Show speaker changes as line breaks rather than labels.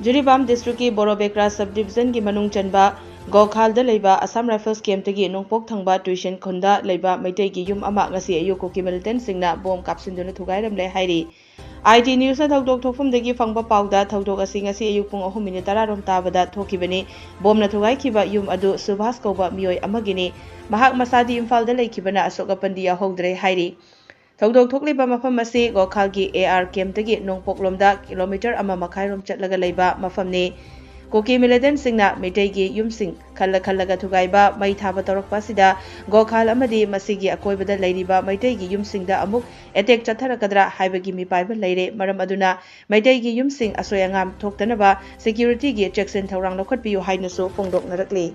Jiribam district ki Borobekra subdivision ki manung chanba Gokhalda leiba Assam Rifles camp tagi nongpok thangba Tuisen Khunda leiba Meitei ki yum ama ngasi ayu Kuki Millitan Singna bom Kapsinduna Thugairamle hairi IT News na thogdok thokfum dagi fangba pauda thogdok asi ngasi ayu pung 3:10 rom tabada thokibani bom na thugai kiba yum adu Subhas koba miyoi amagini mahak masadi Imphal da leikibana Asoka Pandiya hogdre hairi Thogdok thokliba mafam asi Gokhalgi AR camp tagi nongpoklomda kilometer ama makhairom chatlaga leiba mafamni Kuki Millitan Singna Meitei gi yumsing khallaga thugaiba mai thaba torokpa sida Gokhal amadi masigi akoibada leiriba Meitei gi yumsingda amuk attack chatharakadra haibagi mipaiba leire maram aduna Meitei gi yumsing asoyangam thoktanaba security gi check and thorang lokhatpiyu hainasu pongdok narakli